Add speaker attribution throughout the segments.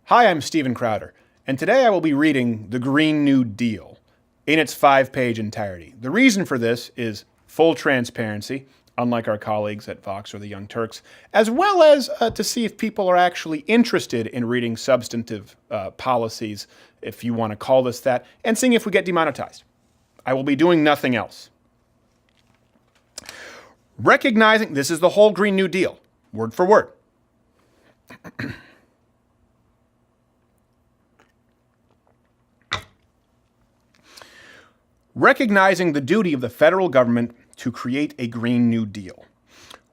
Speaker 1: Hi, I'm Stephen Crowder, and today I will be reading The Green New Deal in its 5-page entirety. The reason for this is full transparency, unlike our colleagues at Vox or the Young Turks, as well as to see if people are actually interested in reading substantive policies, if you want to call this that, and seeing if we get demonetized. I will be doing nothing else. Recognizing this is the whole Green New Deal, word for word. Recognizing the duty of the federal government to create a Green New Deal.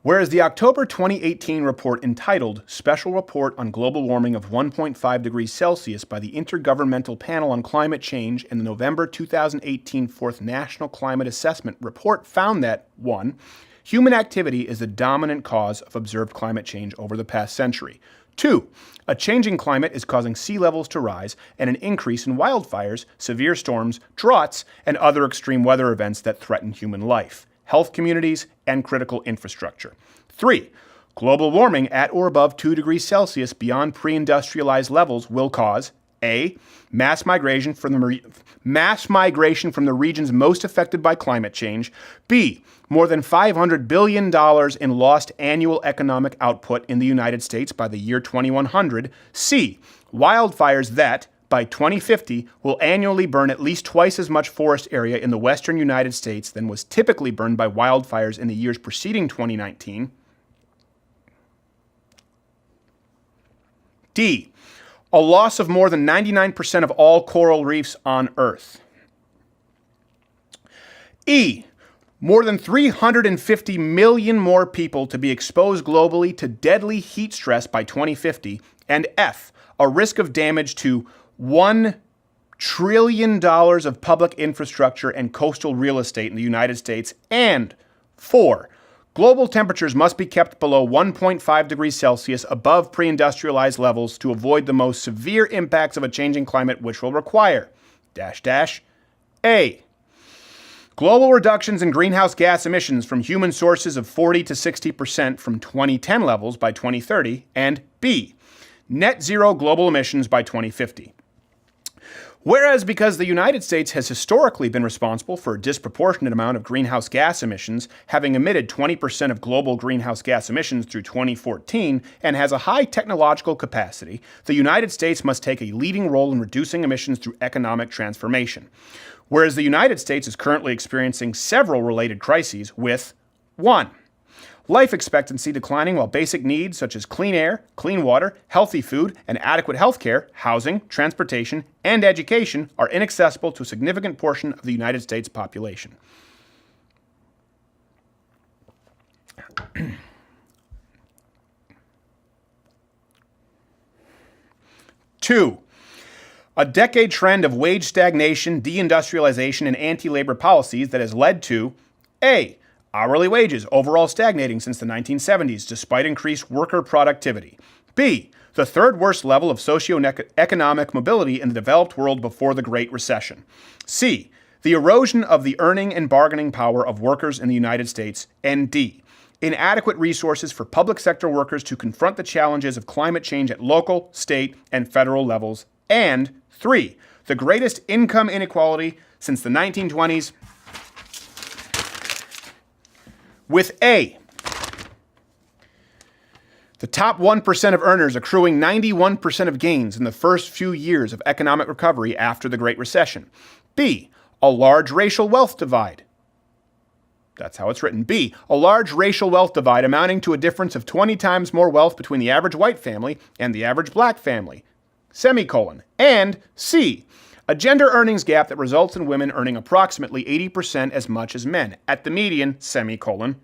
Speaker 1: Whereas the October 2018 report entitled Special Report on Global Warming of 1.5 degrees Celsius by the Intergovernmental Panel on Climate Change and the November 2018 Fourth National Climate Assessment report found that 1. Human activity is the dominant cause of observed climate change over the past century. 2. A changing climate is causing sea levels to rise and an increase in wildfires, severe storms, droughts, and other extreme weather events that threaten human life, health communities, and critical infrastructure. 3. Global warming at or above 2 degrees Celsius beyond pre-industrialized levels will cause A. Mass migration from the regions most affected by climate change. B. More than $500 billion in lost annual economic output in the United States by the year 2100. C. Wildfires that, by 2050, will annually burn at least twice as much forest area in the western United States than was typically burned by wildfires in the years preceding 2019. D. A loss of more than 99% of all coral reefs on Earth. E. More than 350 million more people to be exposed globally to deadly heat stress by 2050. And F. A risk of damage to $1 trillion of public infrastructure and coastal real estate in the United States. And 4. Global temperatures must be kept below 1.5 degrees Celsius above pre-industrialized levels to avoid the most severe impacts of a changing climate, which will require A. Global reductions in greenhouse gas emissions from human sources of 40 to 60% from 2010 levels by 2030, and B. Net zero global emissions by 2050. Whereas because the United States has historically been responsible for a disproportionate amount of greenhouse gas emissions, having emitted 20% of global greenhouse gas emissions through 2014, and has a high technological capacity, the United States must take a leading role in reducing emissions through economic transformation. Whereas the United States is currently experiencing several related crises with 1. Life expectancy declining while basic needs such as clean air, clean water, healthy food, and adequate health care, housing, transportation, and education are inaccessible to a significant portion of the United States population. 2. A decade trend of wage stagnation, deindustrialization, and anti-labor policies that has led to A. Hourly wages overall stagnating since the 1970s despite increased worker productivity. B. The third worst level of socioeconomic mobility in the developed world before the Great Recession. C. The erosion of the earning and bargaining power of workers in the United States. And D. Inadequate resources for public sector workers to confront the challenges of climate change at local, state, and federal levels. And 3. The greatest income inequality since the 1920s, with A. The top 1% of earners accruing 91% of gains in the first few years of economic recovery after the Great Recession. B. A large racial wealth divide. That's how it's written. B. A large racial wealth divide amounting to a difference of 20 times more wealth between the average white family and the average black family. Semicolon. And C. A gender earnings gap that results in women earning approximately 80% as much as men at the median, semicolon.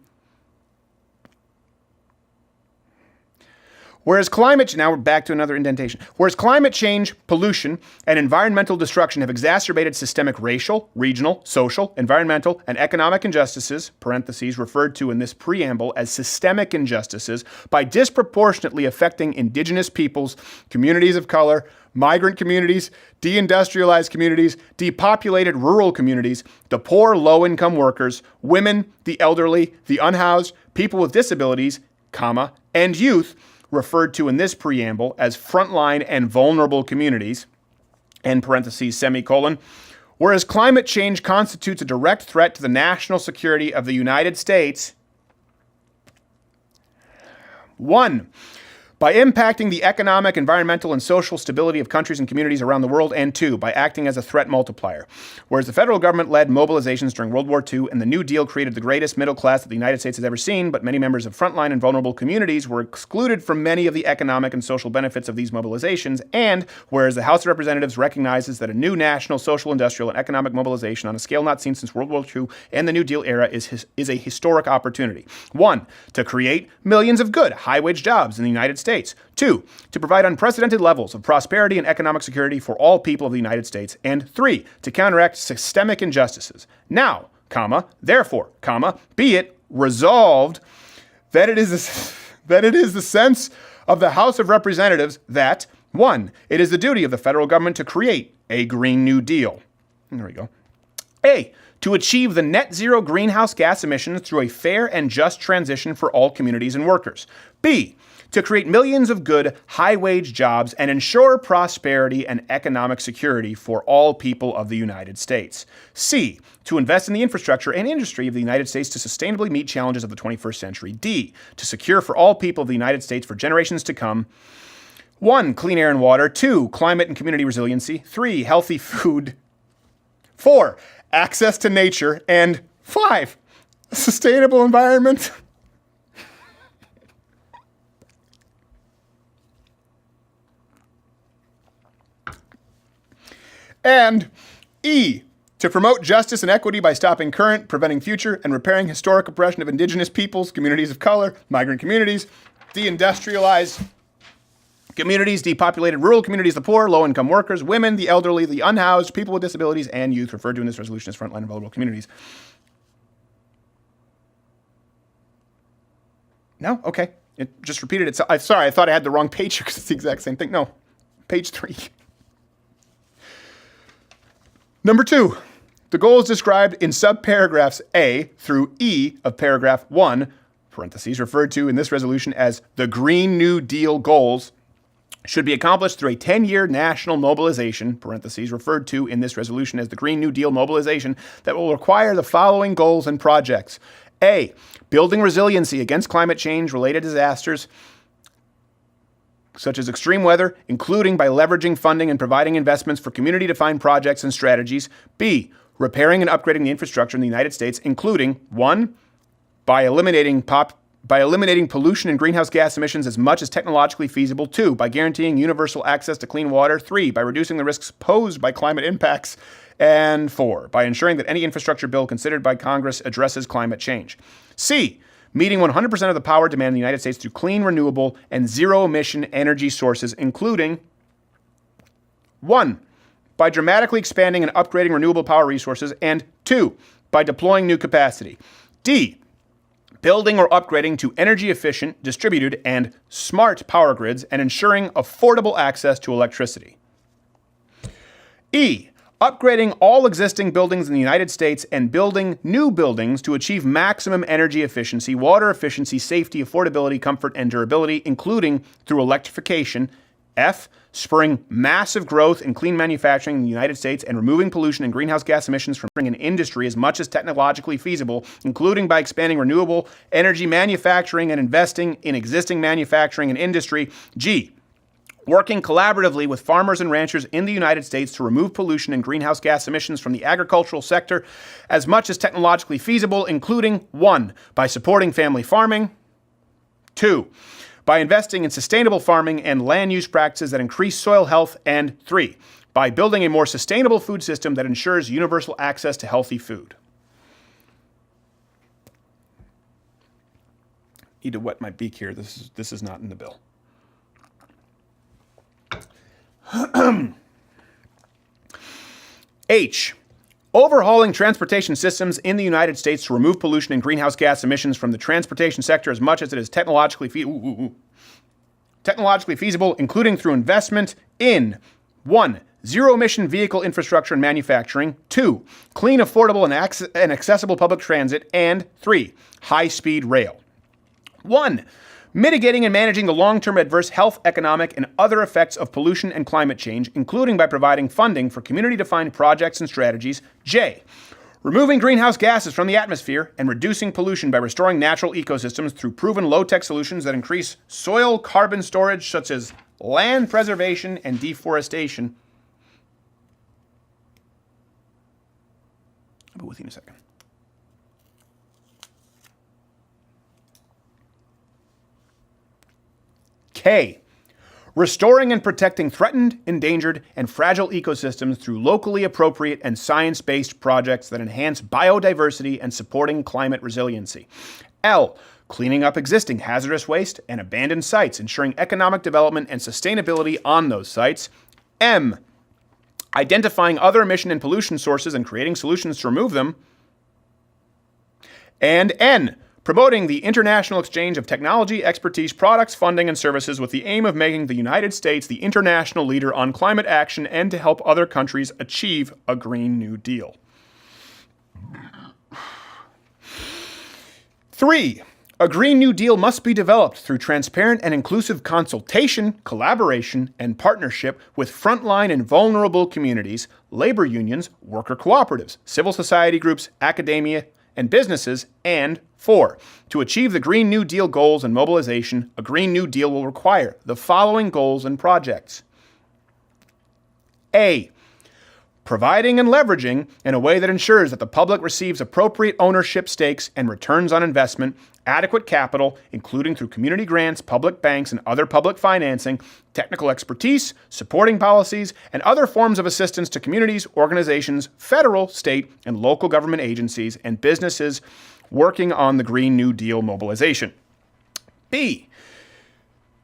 Speaker 1: Whereas now we're back to another indentation. Whereas climate change, pollution, and environmental destruction have exacerbated systemic racial, regional, social, environmental, and economic injustices, parentheses referred to in this preamble as systemic injustices, by disproportionately affecting indigenous peoples, communities of color, migrant communities, deindustrialized communities, depopulated rural communities, the poor low-income workers, women, the elderly, the unhoused, people with disabilities, and youth, referred to in this preamble as frontline and vulnerable communities, end parentheses, semicolon, whereas climate change constitutes a direct threat to the national security of the United States, 1, by impacting the economic, environmental, and social stability of countries and communities around the world, and 2, by acting as a threat multiplier. Whereas the federal government led mobilizations during World War II and the New Deal created the greatest middle class that the United States has ever seen, but many members of frontline and vulnerable communities were excluded from many of the economic and social benefits of these mobilizations, and whereas the House of Representatives recognizes that a new national, social, industrial, and economic mobilization on a scale not seen since World War II and the New Deal era is a historic opportunity. 1, to create millions of good, high-wage jobs in the United States. 2, to provide unprecedented levels of prosperity and economic security for all people of the United States. And 3, to counteract systemic injustices. Now, therefore, be it resolved that it is the sense of the House of Representatives that 1, it is the duty of the federal government to create a Green New Deal. There we go. A, to achieve the net zero greenhouse gas emissions through a fair and just transition for all communities and workers. B, to create millions of good, high-wage jobs and ensure prosperity and economic security for all people of the United States. C, to invest in the infrastructure and industry of the United States to sustainably meet challenges of the 21st century. D, to secure for all people of the United States for generations to come 1, clean air and water. 2, climate and community resiliency. 3, healthy food. 4, access to nature. And 5, a sustainable environment. And E, to promote justice and equity by stopping current, preventing future, and repairing historic oppression of indigenous peoples, communities of color, migrant communities, deindustrialized communities, depopulated rural communities, the poor, low-income workers, women, the elderly, the unhoused, people with disabilities, and youth, referred to in this resolution as frontline and vulnerable communities. No? Okay. It just repeated itself. I'm sorry, I thought I had the wrong page here because it's the exact same thing. No. Page 3. Number 2, the goals described in subparagraphs A through E of paragraph 1, parentheses, referred to in this resolution as the Green New Deal goals, should be accomplished through a 10-year national mobilization, parentheses, referred to in this resolution as the Green New Deal mobilization, that will require the following goals and projects. A, building resiliency against climate change-related disasters, such as extreme weather, including by leveraging funding and providing investments for community-defined projects and strategies. B, repairing and upgrading the infrastructure in the United States, including 1, by eliminating pollution and greenhouse gas emissions as much as technologically feasible. 2, by guaranteeing universal access to clean water. 3, by reducing the risks posed by climate impacts. And 4, by ensuring that any infrastructure bill considered by Congress addresses climate change. C, meeting 100% of the power demand in the United States through clean, renewable, and zero-emission energy sources, including 1, by dramatically expanding and upgrading renewable power resources, and 2, by deploying new capacity. D, building or upgrading to energy-efficient, distributed, and smart power grids and ensuring affordable access to electricity. E, upgrading all existing buildings in the United States and building new buildings to achieve maximum energy efficiency, water efficiency, safety, affordability, comfort, and durability, including through electrification. F, spurring massive growth in clean manufacturing in the United States and removing pollution and greenhouse gas emissions from an industry as much as technologically feasible, including by expanding renewable energy manufacturing and investing in existing manufacturing and industry. G, working collaboratively with farmers and ranchers in the United States to remove pollution and greenhouse gas emissions from the agricultural sector as much as technologically feasible, including 1, by supporting family farming. 2, by investing in sustainable farming and land use practices that increase soil health. And 3, by building a more sustainable food system that ensures universal access to healthy food. Need to wet my beak here. This is not in the bill. H, overhauling transportation systems in the United States to remove pollution and greenhouse gas emissions from the transportation sector as much as it is technologically feasible, including through investment in 1, zero-emission vehicle infrastructure and manufacturing. 2, clean, affordable, and accessible public transit. And 3, high-speed rail. 1, Mitigating and managing the long-term adverse health, economic, and other effects of pollution and climate change, including by providing funding for community-defined projects and strategies. J. Removing greenhouse gases from the atmosphere and reducing pollution by restoring natural ecosystems through proven low-tech solutions that increase soil carbon storage, such as land preservation and deforestation. I'll be with you in a second. K. Restoring and protecting threatened, endangered, and fragile ecosystems through locally appropriate and science-based projects that enhance biodiversity and supporting climate resiliency. L. Cleaning up existing hazardous waste and abandoned sites, ensuring economic development and sustainability on those sites. M. Identifying other emission and pollution sources and creating solutions to remove them. And N. Promoting the international exchange of technology, expertise, products, funding, and services with the aim of making the United States the international leader on climate action and to help other countries achieve a Green New Deal. 3. A Green New Deal must be developed through transparent and inclusive consultation, collaboration, and partnership with frontline and vulnerable communities, labor unions, worker cooperatives, civil society groups, academia, and businesses. And 4. To achieve the Green New Deal goals and mobilization, a Green New Deal will require the following goals and projects. A. Providing and leveraging in a way that ensures that the public receives appropriate ownership stakes and returns on investment, adequate capital, including through community grants, public banks, and other public financing, technical expertise, supporting policies, and other forms of assistance to communities, organizations, federal, state, and local government agencies, and businesses working on the Green New Deal mobilization. B.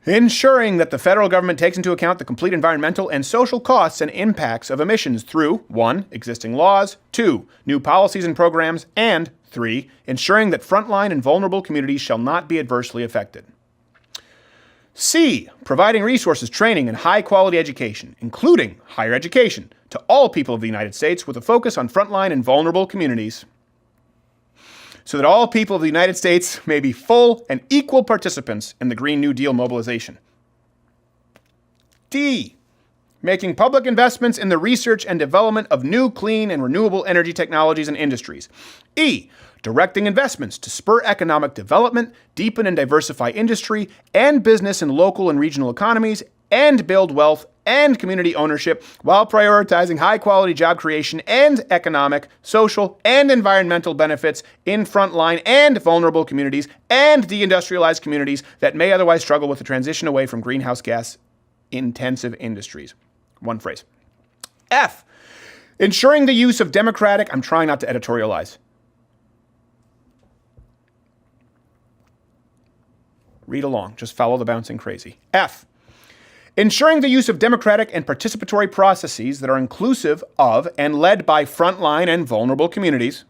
Speaker 1: Ensuring that the federal government takes into account the complete environmental and social costs and impacts of emissions through 1. Existing laws, 2. New policies and programs, and 3. Ensuring that frontline and vulnerable communities shall not be adversely affected. C. Providing resources, training, and high-quality education, including higher education, to all people of the United States with a focus on frontline and vulnerable communities, so that all people of the United States may be full and equal participants in the Green New Deal mobilization. D. Making public investments in the research and development of new, clean, and renewable energy technologies and industries. E. Directing investments to spur economic development, deepen and diversify industry and business in local and regional economies, and build wealth and community ownership while prioritizing high-quality job creation and economic, social, and environmental benefits in frontline and vulnerable communities and deindustrialized communities that may otherwise struggle with the transition away from greenhouse gas-intensive industries. One phrase. F. Ensuring the use of democratic... I'm trying not to editorialize. Read along. Just follow the bouncing crazy. F. Ensuring the use of democratic and participatory processes that are inclusive of and led by frontline and vulnerable communities,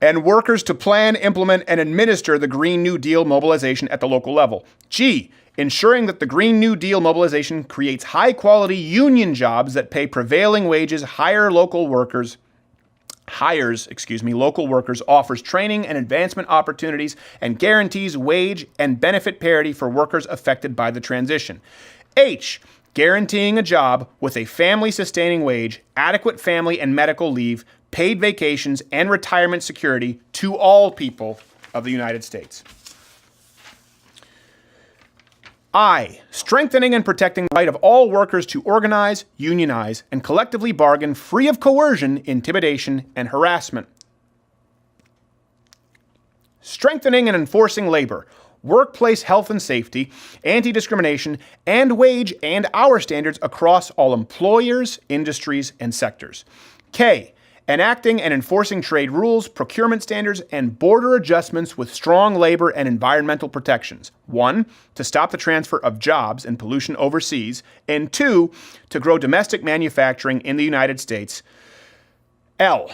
Speaker 1: and workers to plan, implement, and administer the Green New Deal mobilization at the local level. G. Ensuring that the Green New Deal mobilization creates high-quality union jobs that pay prevailing wages, local workers, offers training and advancement opportunities, and guarantees wage and benefit parity for workers affected by the transition. H. Guaranteeing a job with a family-sustaining wage, adequate family and medical leave, paid vacations, and retirement security to all people of the United States. I. Strengthening and protecting the right of all workers to organize, unionize, and collectively bargain free of coercion, intimidation, and harassment. Strengthening and enforcing labor, workplace health and safety, anti-discrimination, and wage and hour standards across all employers, industries, and sectors. K. Enacting and enforcing trade rules, procurement standards, and border adjustments with strong labor and environmental protections. 1. To stop the transfer of jobs and pollution overseas. And 2. To grow domestic manufacturing in the United States. L.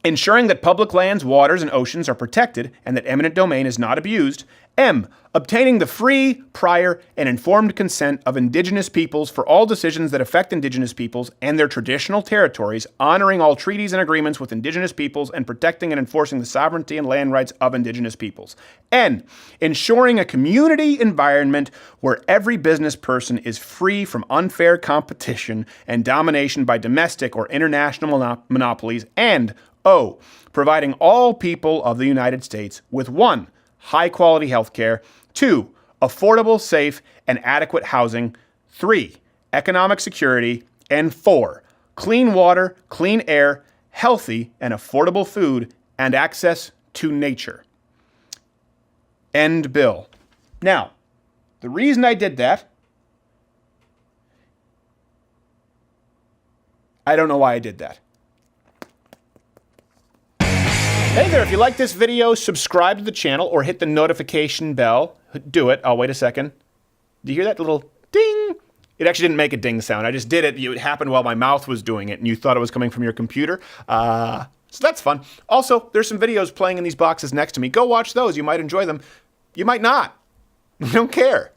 Speaker 1: Ensuring that public lands, waters, and oceans are protected and that eminent domain is not abused. M. Obtaining the free, prior, and informed consent of Indigenous peoples for all decisions that affect Indigenous peoples and their traditional territories, honoring all treaties and agreements with Indigenous peoples, and protecting and enforcing the sovereignty and land rights of Indigenous peoples. N. Ensuring a community environment where every business person is free from unfair competition and domination by domestic or international monopolies. And O. Providing all people of the United States with 1. High-quality health care. 2. Affordable, safe, and adequate housing. 3. Economic security. And 4. Clean water, clean air, healthy and affordable food, and access to nature. End bill. Now, the reason I did that, I don't know why I did that. Hey there, if you like this video, subscribe to the channel or hit the notification bell. Do it. I'll wait a second. Do you hear that little ding? It actually didn't make a ding sound. I just did it. It happened while my mouth was doing it, and you thought it was coming from your computer. So that's fun. Also, there's some videos playing in these boxes next to me. Go watch those. You might enjoy them. You might not. I don't care.